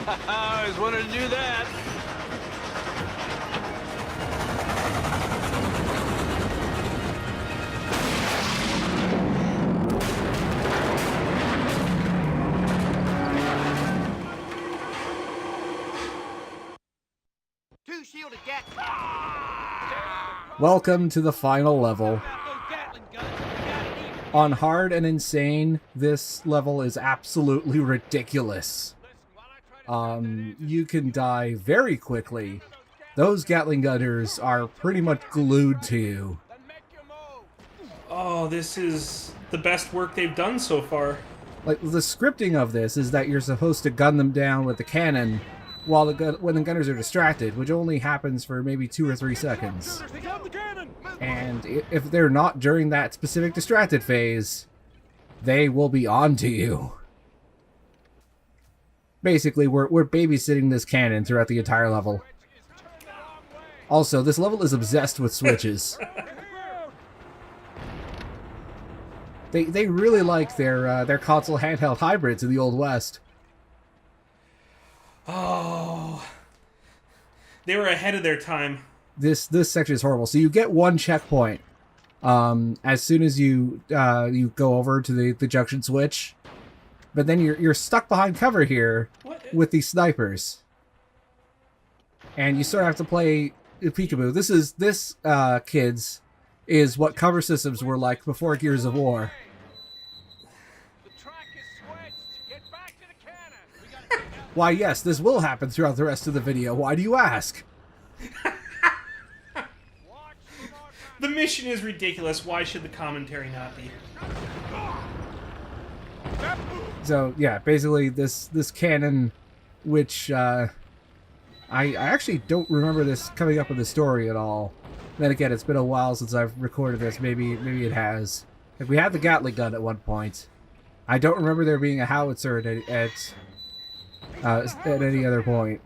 I always wanted to do that. Two shielded gat. Welcome to the final level. On hard and insane, this level is absolutely ridiculous. You can die very quickly. Those Gatling gunners are pretty much glued to you. Oh, this is the best work they've done so far. Like, the scripting of this is that you're supposed to gun them down with the cannon while when the gunners are distracted, which only happens for maybe 2 or 3 seconds. And if they're not during that specific distracted phase, they will be on to you. Basically, we're babysitting this cannon throughout the entire level. Also, this level is obsessed with switches. They really like their console handheld hybrids in the Old West. Oh, they were ahead of their time. This section is horrible. So you get one checkpoint as soon as you go over to the junction switch, but then you're stuck behind cover here with these snipers, and you sort of have to play peekaboo. This kids is what cover systems were like before Gears of War. Why, yes, this will happen throughout the rest of the video. Why do you ask? The mission is ridiculous. Why should the commentary not be? So, yeah, basically this cannon, which I actually don't remember this coming up in the story at all. Then again, it's been a while since I've recorded this. Maybe it has. Like, we had the Gatling gun at one point. I don't remember there being a howitzer at any other point.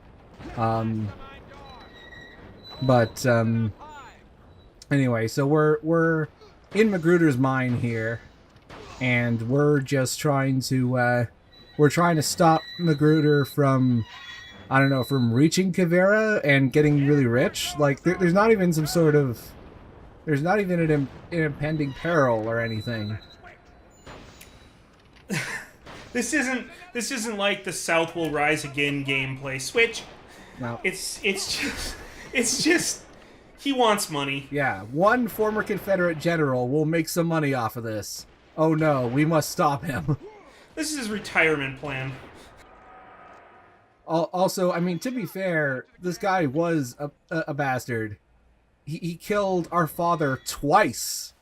Anyway, so we're in Magruder's mine here, and we're just trying to stop Magruder from, I don't know, from reaching Kavera and getting really rich. Like, there's not even an impending peril or anything. This isn't like the South Will Rise Again gameplay. Switch. No. It's just he wants money. Yeah, one former Confederate general will make some money off of this. Oh no, we must stop him. This is his retirement plan. Also, I mean, to be fair, this guy was a bastard. He killed our father twice.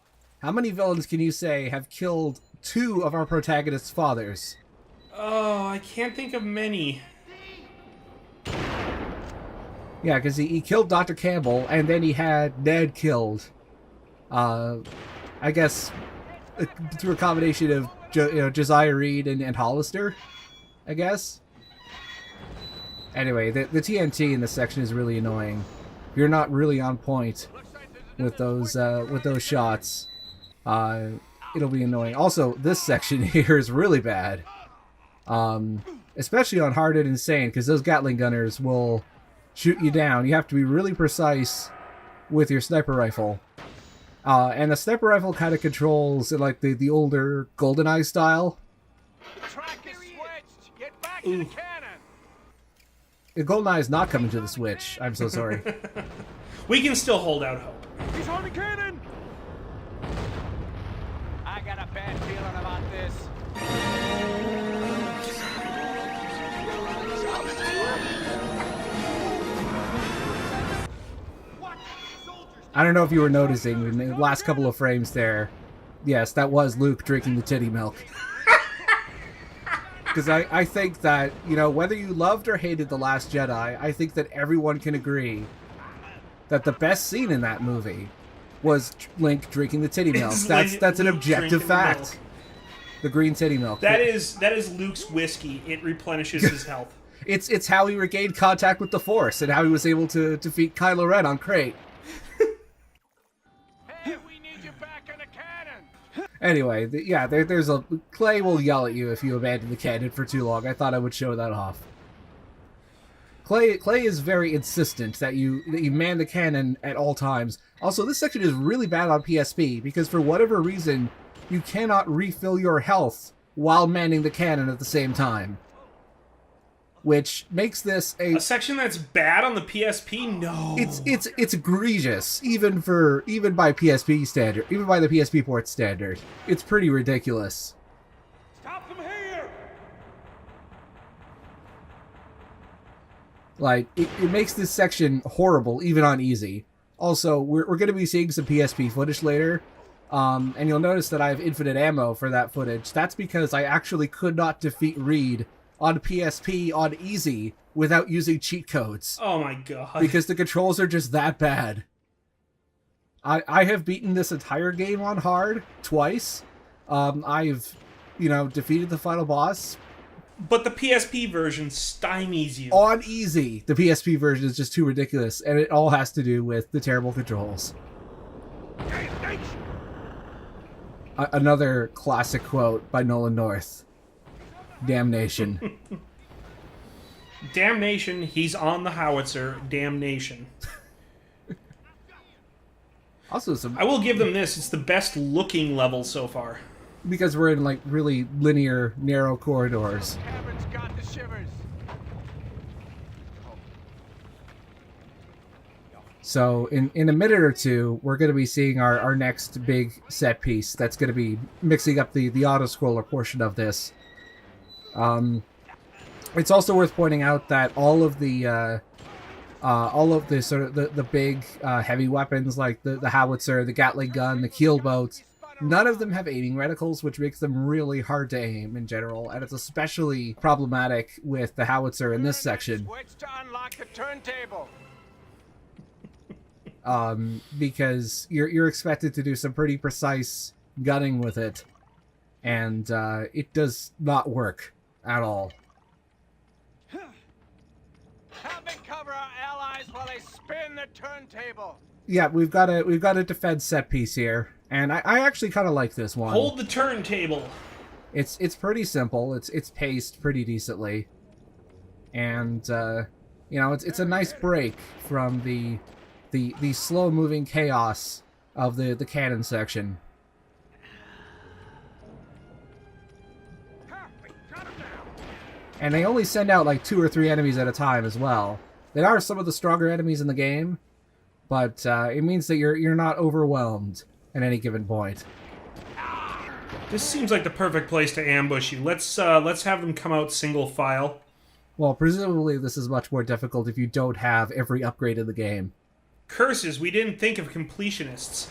How many villains can you say have killed 2 of our protagonist's fathers? Oh, I can't think of many. Yeah, because he killed Dr. Campbell, and then he had Ned killed. I guess through a combination of Josiah Reed and Hollister, I guess. Anyway, the TNT in this section is really annoying. If you're not really on point with those shots, it'll be annoying. Also, this section here is really bad. Especially on hard and insane, because those Gatling gunners will shoot you down. You have to be really precise with your sniper rifle. And the sniper rifle kind of controls like the older GoldenEye style. The track is switched. Get back to the cannon. GoldenEye is not coming to the Switch. I'm so sorry. We can still hold out hope. He's on the cannon. I got a bad feeling about this. I don't know if you were noticing in the last couple of frames there. Yes, that was Luke drinking the titty milk. Because I think that, whether you loved or hated The Last Jedi, I think that everyone can agree that the best scene in that movie was Link drinking the titty milk. That's an objective fact. The green titty milk. That is Luke's whiskey. It replenishes his health. It's how he regained contact with the Force and how he was able to defeat Kylo Ren on Crate. Hey, we need you back in the cannon. Anyway, there's Clay will yell at you if you abandon the cannon for too long. I thought I would show that off. Clay is very insistent that you man the cannon at all times. Also, this section is really bad on PSP because for whatever reason, you cannot refill your health while manning the cannon at the same time. Which makes this a section that's bad on the PSP? No. It's egregious, even by PSP standard, even by the PSP port standard. It's pretty ridiculous. Stop them here! Like, it makes this section horrible, even on easy. Also, we're going to be seeing some PSP footage later, and you'll notice that I have infinite ammo for that footage. That's because I actually could not defeat Reed on PSP on easy without using cheat codes. Oh my god. Because the controls are just that bad. I have beaten this entire game on hard twice. I've, defeated the final boss. But the PSP version stymies you. On easy. The PSP version is just too ridiculous, and it all has to do with the terrible controls. Another classic quote by Nolan North. Damnation. Damnation, he's on the howitzer. Damnation. Also, I will give them this. It's the best looking level so far. Because we're in, like, really linear, narrow corridors. Cameron's got the shivers. So, in a minute or two, we're going to be seeing our next big set piece that's going to be mixing up the auto-scroller portion of this. It's also worth pointing out that all of the sort of the big heavy weapons like the howitzer, the Gatling gun, the keelboat, none of them have aiming reticles, which makes them really hard to aim in general, and it's especially problematic with the howitzer in this section. Switch to unlock the turntable. Because you're expected to do some pretty precise gunning with it, and it does not work at all. Help me cover our allies while they spin the turntable. Yeah, we've got a defense set piece here, and I actually kind of like this one. Hold the turntable. It's pretty simple. It's paced pretty decently, and it's a nice break from the slow moving chaos of the cannon section. And they only send out like 2 or 3 enemies at a time as well. They are some of the stronger enemies in the game, but it means that you're not overwhelmed at any given point. This seems like the perfect place to ambush you. Let's have them come out single file. Well, presumably this is much more difficult if you don't have every upgrade in the game. Curses, we didn't think of completionists.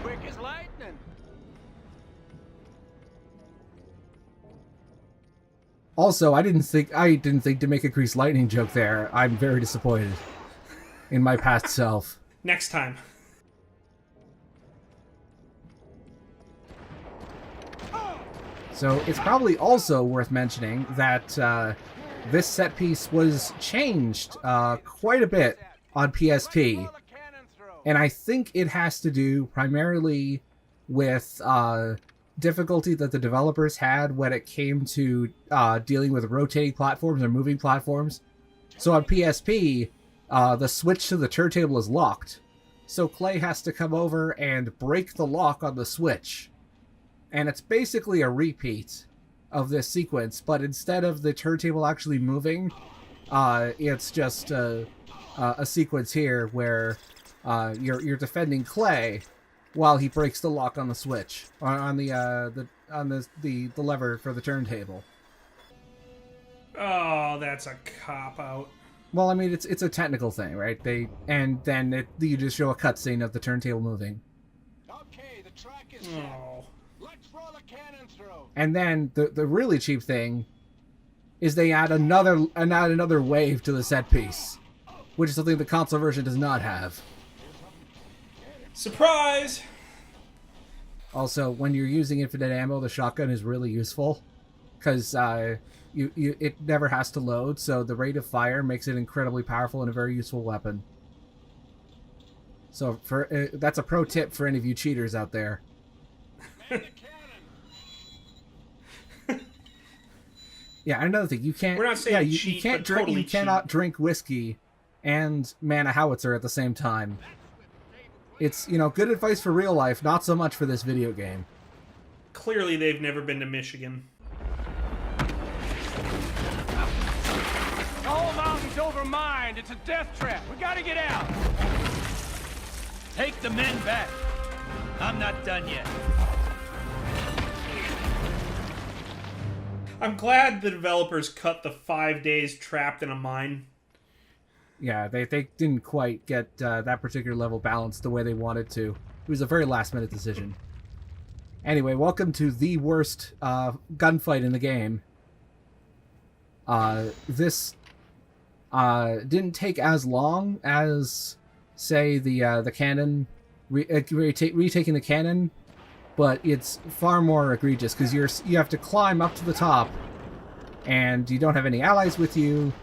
Quick as lightning. Also, I didn't think to make a Grease Lightning joke there. I'm very disappointed in my past self. Next time. So it's probably also worth mentioning that this set piece was changed quite a bit on PSP. And I think it has to do primarily with difficulty that the developers had when it came to dealing with rotating platforms or moving platforms. So on PSP, the switch to the turntable is locked. So Clay has to come over and break the lock on the switch. And it's basically a repeat of this sequence, but instead of the turntable actually moving, it's just a sequence here where you're defending Clay while he breaks the lock on the switch on the lever for the turntable. Oh, that's a cop out. Well, I mean, it's a technical thing, right? You just show a cutscene of the turntable moving. Okay, the track is set. Oh. Let's roll a cannon through. And then the really cheap thing is they add another wave to the set piece, which is something the console version does not have. Surprise! Also, when you're using infinite ammo, the shotgun is really useful because it never has to load, so the rate of fire makes it incredibly powerful and a very useful weapon. So that's a pro tip for any of you cheaters out there. Yeah, another thing, you can't. We're not saying yeah, cheat, you can't but drink. totally You cannot drink whiskey and man a howitzer at the same time. It's good advice for real life, not so much for this video game. Clearly, they've never been to Michigan. The whole mountain's overmined. It's a death trap. We gotta get out. Take the men back. I'm not done yet. I'm glad the developers cut the 5 days trapped in a mine. Yeah, they didn't quite get that particular level balanced the way they wanted to. It was a very last-minute decision. Anyway, welcome to the worst gunfight in the game. This didn't take as long as, say, the cannon, retaking the cannon, but it's far more egregious because you have to climb up to the top, and you don't have any allies with you,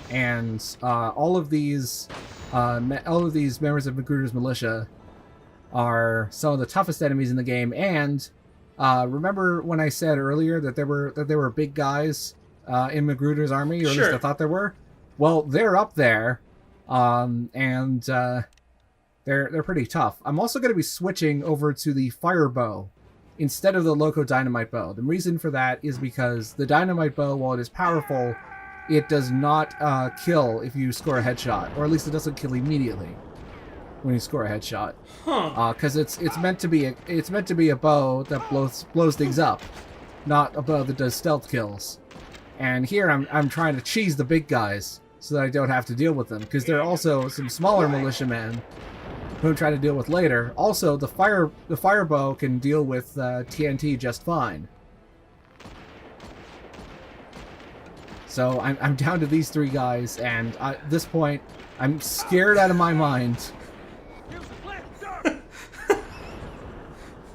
and all of these members of Magruder's militia are some of the toughest enemies in the game. And remember when I said earlier that there were big guys in Magruder's army, or at least I thought there were? Well, they're up there, and they're pretty tough. I'm also going to be switching over to the fire bow instead of the loco dynamite bow. The reason for that is because the dynamite bow, while it is powerful, it does not kill if you score a headshot, or at least it doesn't kill immediately when you score a headshot. Because it's meant to be a bow that blows things up, not a bow that does stealth kills. And here I'm trying to cheese the big guys so that I don't have to deal with them, because there are also some smaller militiamen who I'm trying to deal with later. Also, the fire bow can deal with TNT just fine. So I'm down to these three guys, and at this point, I'm scared out of my mind.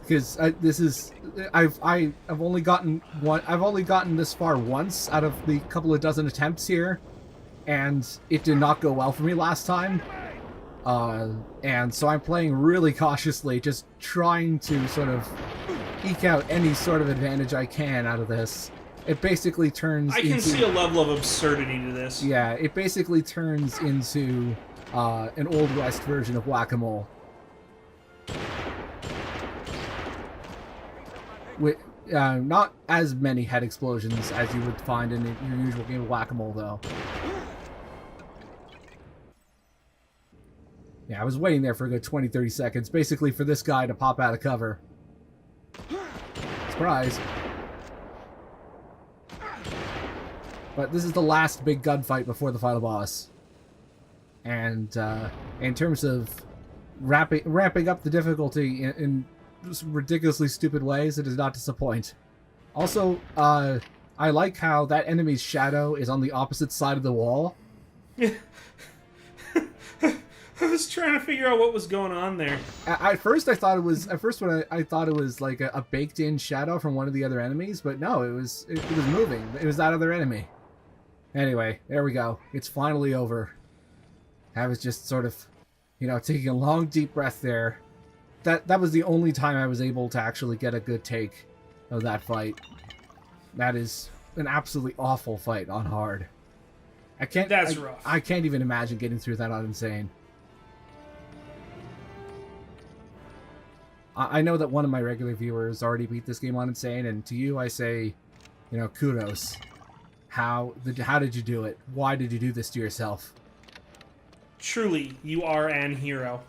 Because I've only gotten this far once out of the couple of dozen attempts here, and it did not go well for me last time. And so I'm playing really cautiously, just trying to sort of eke out any sort of advantage I can out of this. It basically turns into... I can see a level of absurdity to this. Yeah, it basically turns into an Old West version of Whack-A-Mole. With not as many head explosions as you would find in your usual game of Whack-A-Mole, though. Yeah, I was waiting there for a good 20-30 seconds, basically for this guy to pop out of cover. Surprise. But this is the last big gunfight before the final boss. And in terms of ramping up the difficulty in ridiculously stupid ways, it does not disappoint. Also, I like how that enemy's shadow is on the opposite side of the wall. I was trying to figure out what was going on there. At first, I thought it was like a baked-in shadow from one of the other enemies, but no, it was moving. It was that other enemy. Anyway, there we go. It's finally over. I was just sort of, taking a long, deep breath there. That was the only time I was able to actually get a good take of that fight. That is an absolutely awful fight on hard. That's rough. I can't even imagine getting through that on Insane. I know that one of my regular viewers already beat this game on Insane, and to you I say, kudos. How did you do it? Why did you do this to yourself? Truly, you are an hero.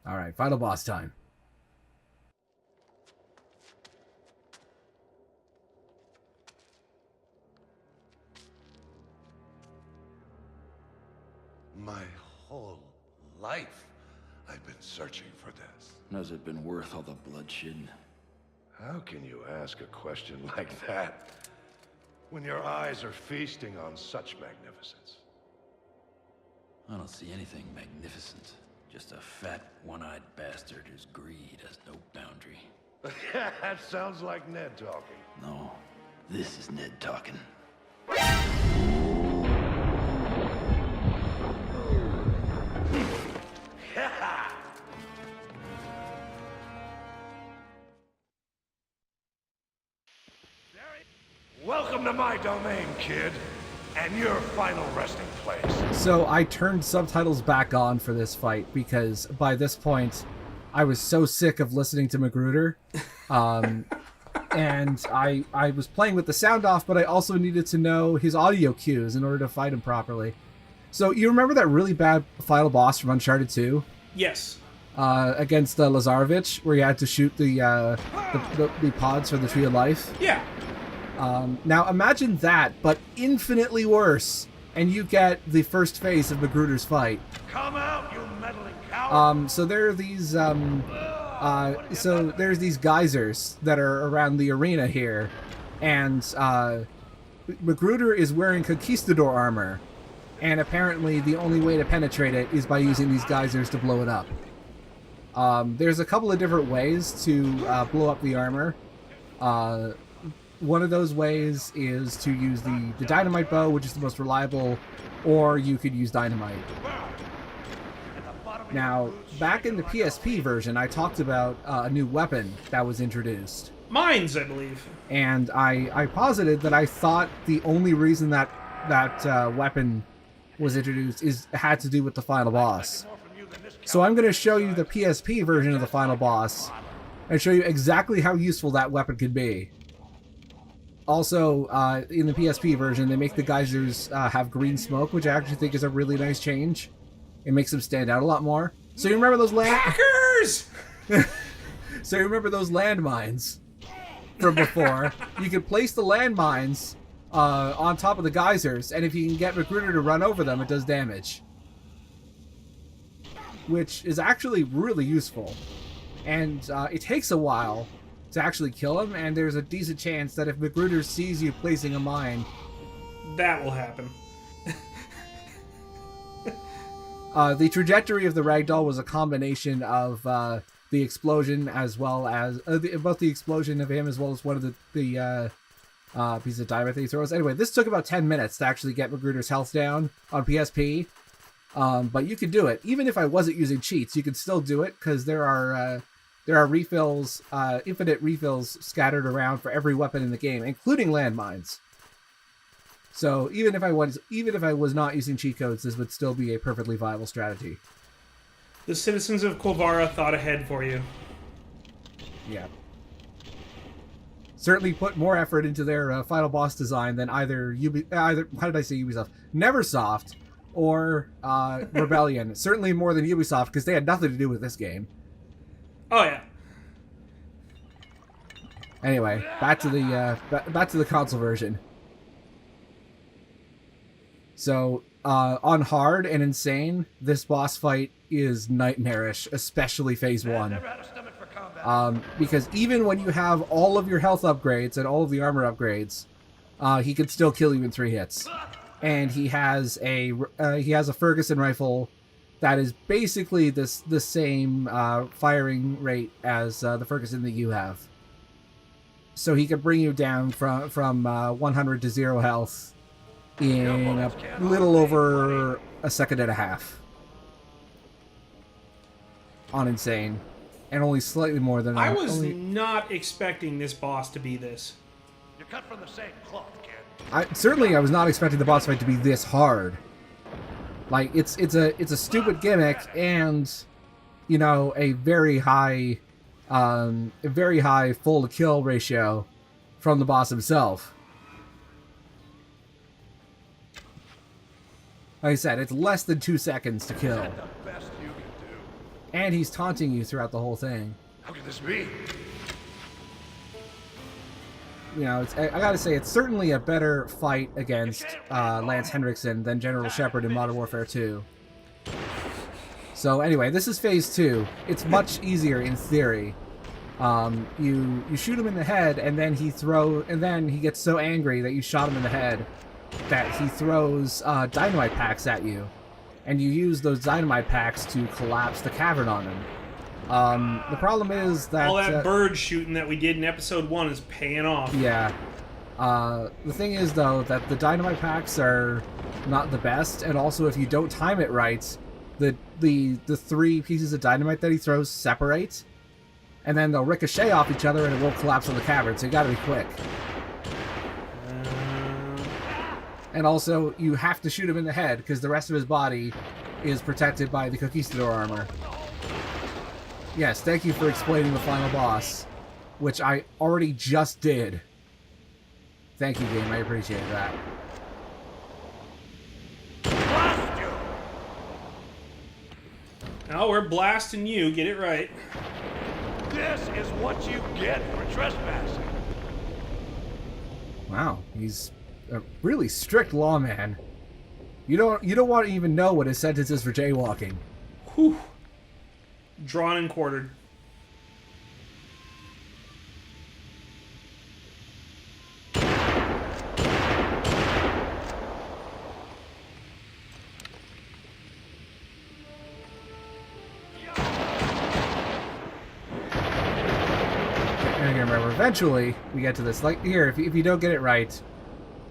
Alright, final boss time. My whole life, I've been searching for this. Has it been worth all the bloodshed? How can you ask a question like that when your eyes are feasting on such magnificence? I don't see anything magnificent. Just a fat, one-eyed bastard whose greed has no boundary. That sounds like Ned talking. No, this is Ned talking. my domain, kid. And your final resting place. So I turned subtitles back on for this fight because by this point I was so sick of listening to Magruder. And I was playing with the sound off, but I also needed to know his audio cues in order to fight him properly. So you remember that really bad final boss from Uncharted 2? Yes. Against Lazarevich, where you had to shoot the pods for the Tree of Life? Yeah. Now imagine that, but infinitely worse, and you get the first phase of Magruder's fight. Come out, you meddling coward! So there are these, so there's these geysers that are around the arena here, and Magruder is wearing conquistador armor, and apparently the only way to penetrate it is by using these geysers to blow it up. There's a couple of different ways to blow up the armor. One of those ways is to use the dynamite bow, which is the most reliable, or you could use dynamite. Now, back in the PSP version, I talked about a new weapon that was introduced. Mines, I believe. And I posited that I thought the only reason that weapon was introduced had to do with the final boss. So I'm going to show you the PSP version of the final boss and show you exactly how useful that weapon could be. Also, in the PSP version, they make the geysers have green smoke, which I actually think is a really nice change. It makes them stand out a lot more. So you remember those Hackers! So you remember those landmines from before? You can place the landmines on top of the geysers, and if you can get Magruder to run over them, it does damage. Which is actually really useful. And it takes a while to actually kill him, and there's a decent chance that if Magruder sees you placing a mine... That will happen. The trajectory of the ragdoll was a combination of the explosion as well as... both the explosion of him as well as one of the pieces of dynamite that he throws. Anyway, this took about 10 minutes to actually get Magruder's health down on PSP. But you could do it. Even if I wasn't using cheats, you could still do it, because there are refills, infinite refills scattered around for every weapon in the game, including landmines. So even if I was not using cheat codes, this would still be a perfectly viable strategy. The citizens of Quilvara thought ahead for you. Yeah. Certainly put more effort into their final boss design than either how did I say Ubisoft? Neversoft or Rebellion. Certainly more than Ubisoft, because they had nothing to do with this game. Oh yeah. Anyway, back to the console version. So, on hard and insane, this boss fight is nightmarish, especially phase 1. Because even when you have all of your health upgrades and all of the armor upgrades, he can still kill you in 3 hits. And he has a Ferguson rifle that is basically the same firing rate as the Ferguson that you have. So he can bring you down from 100 to 0 health in a little over a second and a half. On insane. And only slightly more than... I was not expecting this boss to be this. You're cut from the same cloth, kid. I was not expecting the boss fight to be this hard. Like, it's a stupid gimmick, and, you know, a very high full to kill ratio from the boss himself. Like I said, it's less than 2 seconds to kill. Is that the best you can do? And he's taunting you throughout the whole thing. How could this be? You know, I gotta say, it's certainly a better fight against Lance Henriksen than General Shepard in Modern Warfare 2. So anyway, this is phase 2. It's much easier in theory. You shoot him in the head, and then he gets so angry that you shot him in the head that he throws dynamite packs at you, and you use those dynamite packs to collapse the cavern on him. The problem is that... all that bird shooting that we did in episode 1 is paying off. Yeah. The thing is, though, that the dynamite packs are not the best, and also if you don't time it right, the 3 pieces of dynamite that he throws separate, and then they'll ricochet off each other and it won't collapse on the cavern, so you gotta be quick. And also, you have to shoot him in the head, because the rest of his body is protected by the Conquistador armor. Yes, thank you for explaining the final boss, which I already just did. Thank you, game. I appreciate that. Blast you! Now we're blasting you. Get it right. This is what you get for trespassing. Wow, he's a really strict lawman. You don't want to even know what his sentence is for jaywalking. Whew. Drawn and quartered. And remember, eventually we get to this. Like here, if you don't get it right,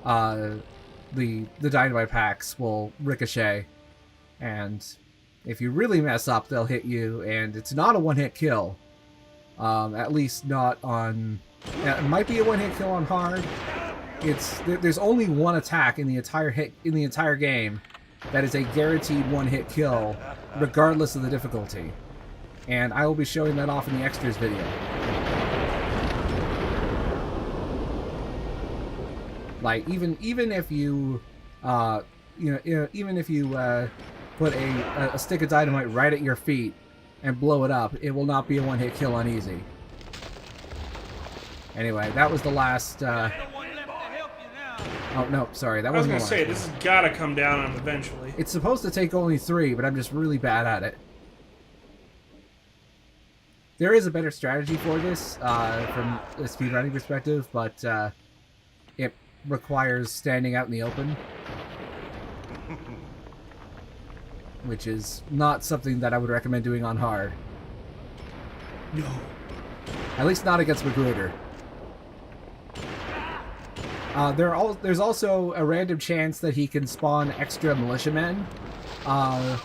the dynamite packs will ricochet, and if you really mess up, they'll hit you, and it's not a one-hit kill. At least not on. It might be a one-hit kill on hard. There's only one attack in the entire game that is a guaranteed one-hit kill, regardless of the difficulty. And I will be showing that off in the extras video. Like even if you, even if you put a stick of dynamite right at your feet and blow it up, it will not be a one-hit kill on easy. Anyway, that was the last. Oh no, sorry, that wasn't. I was gonna say this has got to come down on him eventually. It's supposed to take only 3, but I'm just really bad at it. There is a better strategy for this from a speedrunning perspective, but it requires standing out in the open, which is not something that I would recommend doing on hard. No. At least not against Magruder. There's also a random chance that he can spawn extra militiamen to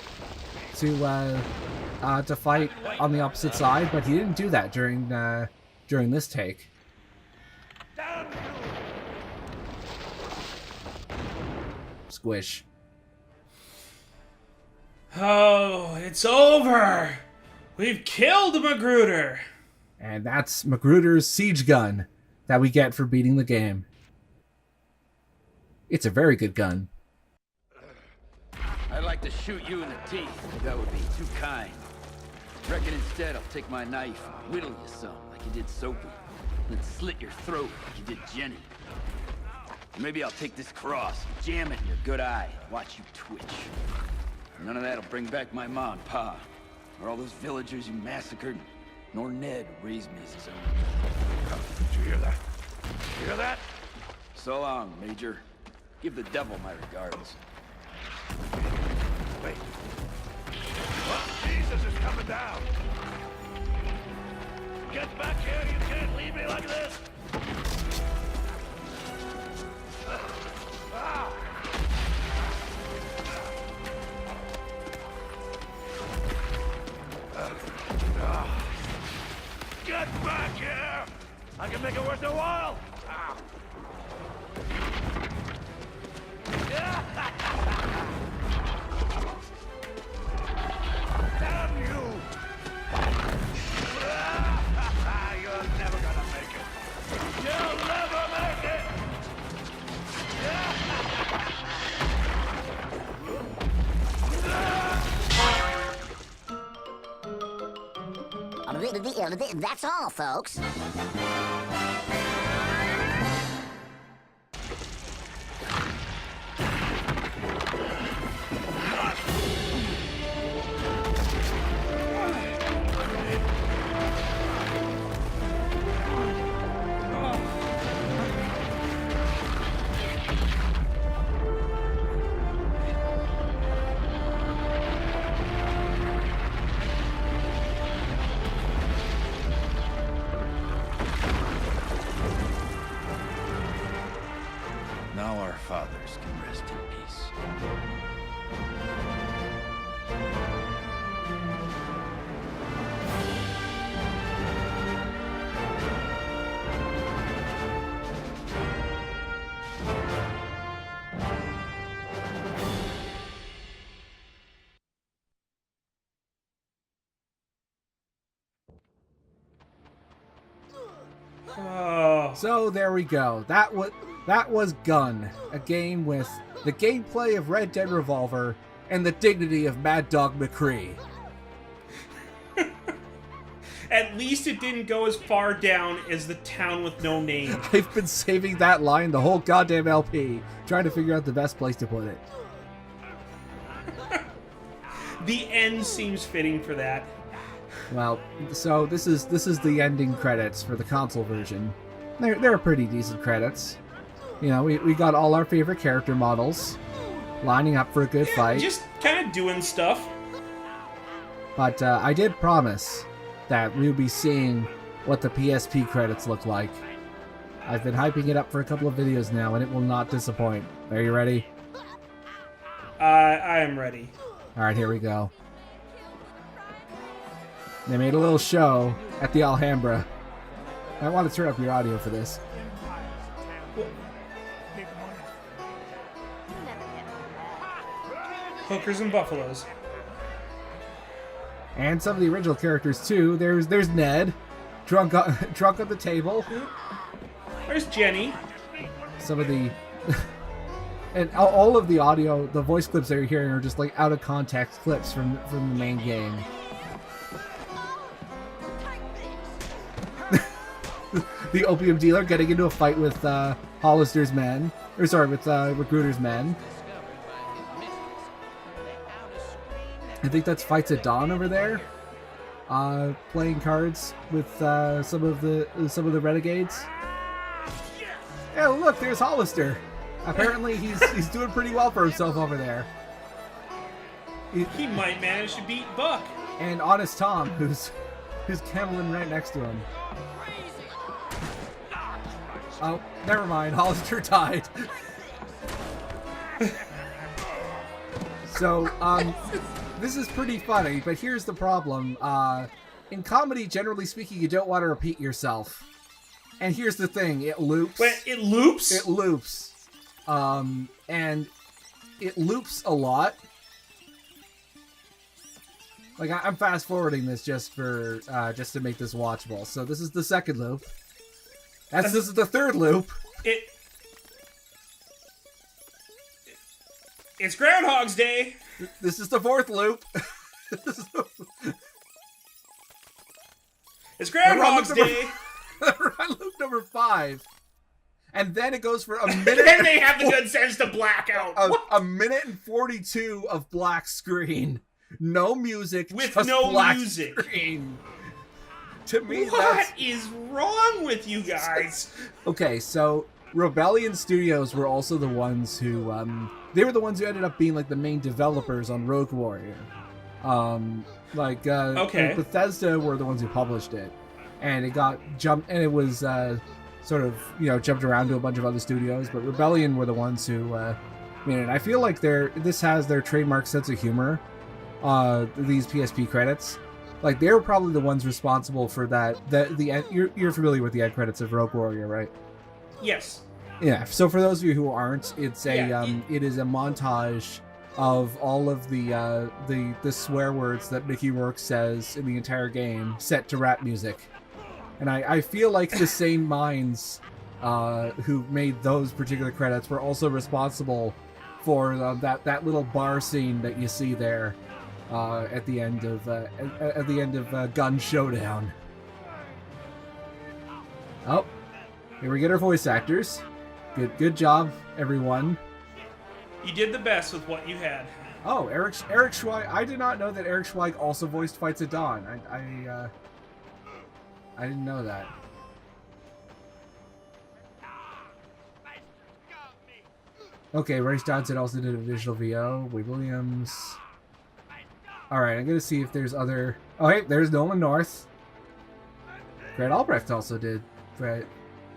fight on the opposite side, but he didn't do that during this take. Squish. Oh, it's over! We've killed Magruder! And that's Magruder's siege gun that we get for beating the game. It's a very good gun. I'd like to shoot you in the teeth, but that would be too kind. Reckon instead I'll take my knife and whittle you some, like you did Soapy. Then slit your throat like you did Jenny. Maybe I'll take this cross and jam it in your good eye and watch you twitch. None of that'll bring back my ma and pa, or all those villagers you massacred, nor Ned who raised me as his own. Did you hear that? You hear that? So long, Major. Give the devil my regards. Wait. Well, Jesus is coming down. Get back here! You can't leave me like this! Ah! Get back here! I can make it worth a while! Ah. Damn you! You're never gonna make it! You'll never make it! That's all, folks. Oh. So there we go. That was Gun, a game with the gameplay of Red Dead Revolver and the dignity of Mad Dog McCree. At least it didn't go as far down as the town with no name. I've been saving that line the whole goddamn LP, trying to figure out the best place to put it. The end seems fitting for that. Well, so this is the ending credits for the console version. They're pretty decent credits. You know, we got all our favorite character models lining up for a good fight. Just kind of doing stuff. But I did promise that we'll be seeing what the PSP credits look like. I've been hyping it up for a couple of videos now, and it will not disappoint. Are you ready? I am ready. Alright, here we go. They made a little show at the Alhambra. I want to turn up your audio for this. Hookers and buffaloes. And some of the original characters too. There's Ned, drunk on the table. There's Jenny. Some of the and all of the audio, the voice clips that you're hearing are just like out of context clips from the main game. The opium dealer getting into a fight with Hollister's men, or sorry, with Recruiter's men. I think that's Fights at Dawn over there, playing cards with some of the renegades. Yeah, look, there's Hollister. Apparently, he's doing pretty well for himself over there. He might manage to beat Buck. And Honest Tom, who's cameling right next to him. Oh, never mind. Hollister died. So, this is pretty funny, but here's the problem. In comedy, generally speaking, you don't want to repeat yourself. And here's the thing, it loops. Wait, it loops? It loops. And it loops a lot. Like, I'm fast forwarding this just to make this watchable. So this is the second loop. This is the third loop. It's Groundhog's Day. This is the fourth loop. It's Groundhog's Day. We're on loop number 5. And then it goes for a minute. Then they have the good sense to black out. A minute and 42 of black screen. No music. With just no black music. Screen. To me, what is wrong with you guys? Okay, so Rebellion Studios were also the ones who, they were the ones who ended up being like the main developers on Rogue Warrior. Okay. Bethesda were the ones who published it, and it got jumped, and it was sort of jumped around to a bunch of other studios. But Rebellion were the ones who made it. I feel like this has their trademark sense of humor. These PSP credits. Like, they were probably the ones responsible for that. You're familiar with the end credits of Rogue Warrior, right? Yes. Yeah. So for those of you who aren't, it's it is a montage of all of the swear words that Mickey Rourke says in the entire game, set to rap music. And I feel like the same minds who made those particular credits were also responsible for that little bar scene that you see there. At the end of Gun Showdown. Oh, here we get our voice actors. Good job, everyone. You did the best with what you had. Oh, Eric Schweig. I did not know that Eric Schweig also voiced Fights at Dawn. I didn't know that. Okay, Race Johnson also did a visual VO. Wade Williams. Alright, I'm gonna see if there's other... Oh, hey, there's Nolan North. Grant Albrecht also did. Right.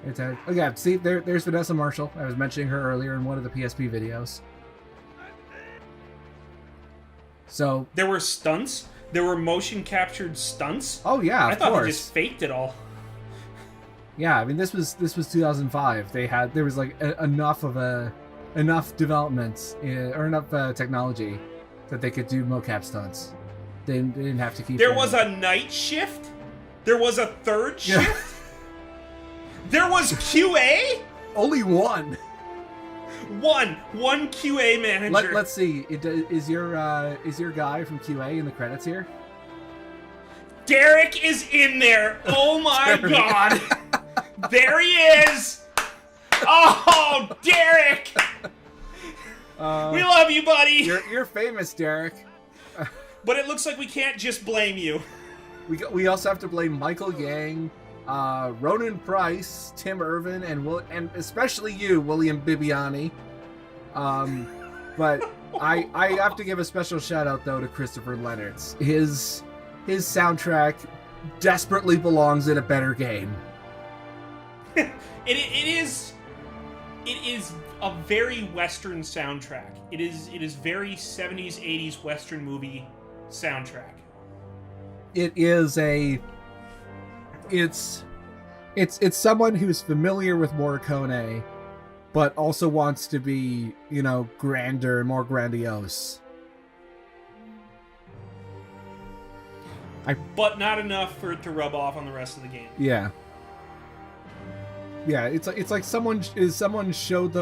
Okay, see, there's Vanessa Marshall. I was mentioning her earlier in one of the PSP videos. So... There were stunts? There were motion captured stunts? Oh, yeah, I thought they just faked it all. Yeah, I mean, this was 2005. There was like enough development or enough technology that they could do mocap stunts. They didn't have to keep... There was a night shift? There was a third shift? There was QA? Only one. One QA manager. Let's see. Is your guy from QA in the credits here? Derek is in there. Oh my god. There he is. Oh, Derek. We love you, buddy. You're famous, Derek. But it looks like we can't just blame you. We also have to blame Michael Yang, Ronan Price, Tim Irvin, and especially you, William Bibiani. But I have to give a special shout out though to Christopher Leonard's. His soundtrack desperately belongs in a better game. It is a very Western soundtrack. It is very 70s, 80s Western movie soundtrack. It's someone who's familiar with Morricone, but also wants to be, grander and more grandiose. But not enough for it to rub off on the rest of the game. Yeah. Yeah, it's like someone showed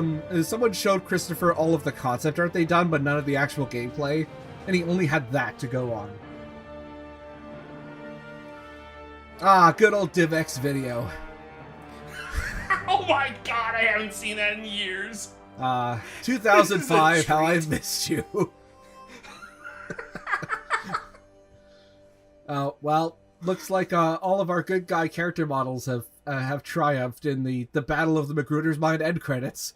Christopher all of the concept art they done, but none of the actual gameplay, and he only had that to go on. Ah, good old DivX video. Oh my god, I haven't seen that in years. 2005, how I've missed you. Well, looks like all of our good guy character models have triumphed in the Battle of the Magruder's Mind end credits.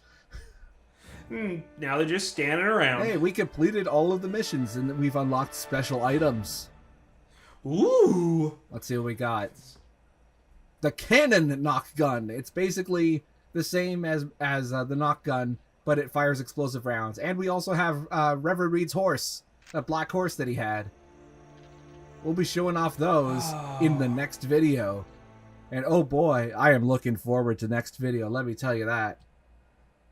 Now they're just standing around. Hey, we completed all of the missions and we've unlocked special items. Ooh! Let's see what we got. The cannon knock gun. It's basically the same as the knock gun, but it fires explosive rounds. And we also have Reverend Reed's horse, a black horse that he had. We'll be showing off those in the next video. And oh boy, I am looking forward to next video. Let me tell you that.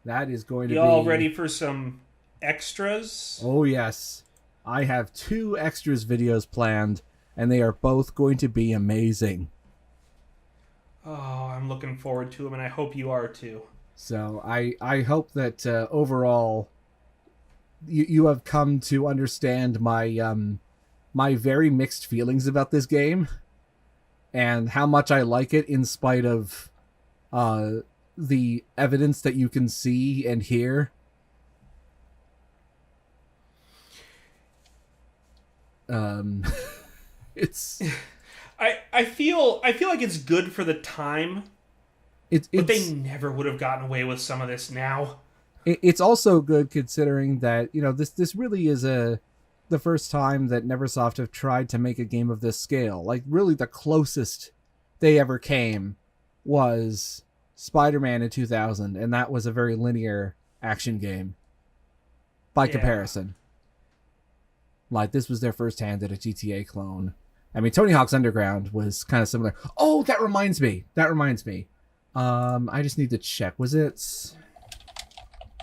That is going to be... Y'all ready for some extras? Oh yes. I have 2 extras videos planned, and they are both going to be amazing. Oh, I'm looking forward to them, and I hope you are too. So I hope that overall you have come to understand my my very mixed feelings about this game and how much I like it in spite of the evidence that you can see and hear. It's I feel like it's good for the time. But they never would have gotten away with some of this now. It's also good considering that, this really is the first time that Neversoft have tried to make a game of this scale. Like, really the closest they ever came was Spider-Man in 2000, and that was a very linear action game by comparison. Like, this was their first hand at a GTA clone. I mean, Tony Hawk's Underground was kind of similar. Oh, that reminds me. I just need to check. Was it...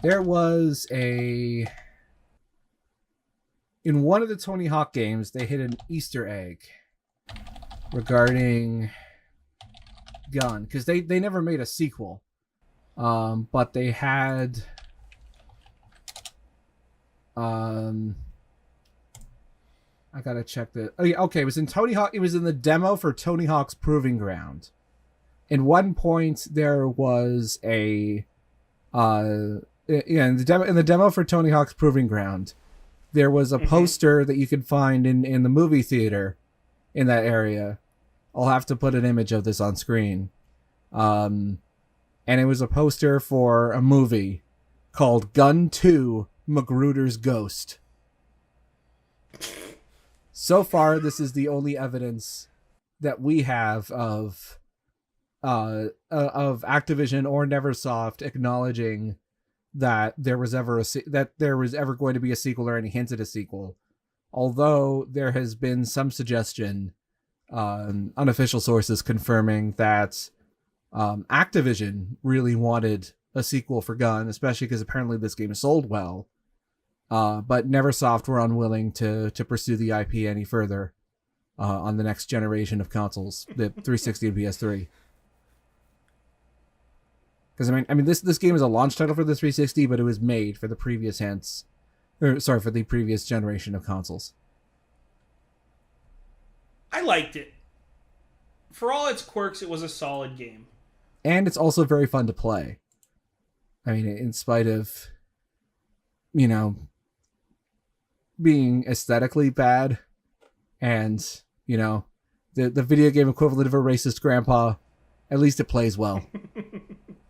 There was a... In one of the Tony Hawk games, they hit an Easter egg regarding Gun, because they never made a sequel. But they had... I gotta check the... Oh, yeah, okay, it was in Tony Hawk... It was in the demo for Tony Hawk's Proving Ground. In one point, there was a... in the demo for Tony Hawk's Proving Ground, there was a poster that you could find in the movie theater in that area. I'll have to put an image of this on screen. And it was a poster for a movie called Gun 2: Magruder's Ghost. So far, this is the only evidence that we have of Activision or Neversoft acknowledging that there was ever going to be a sequel or any hint at a sequel. Although there has been some suggestion, unofficial sources confirming that Activision really wanted a sequel for Gun, especially because apparently this game sold well. But Neversoft were unwilling to pursue the IP any further on the next generation of consoles, the 360 and PS3. Because this game is a launch title for the 360, but it was made for the previous for the previous generation of consoles. I liked it. For all its quirks, it was a solid game. And it's also very fun to play. I mean, in spite of, you know, being aesthetically bad and, you know, the video game equivalent of a racist grandpa, at least it plays well.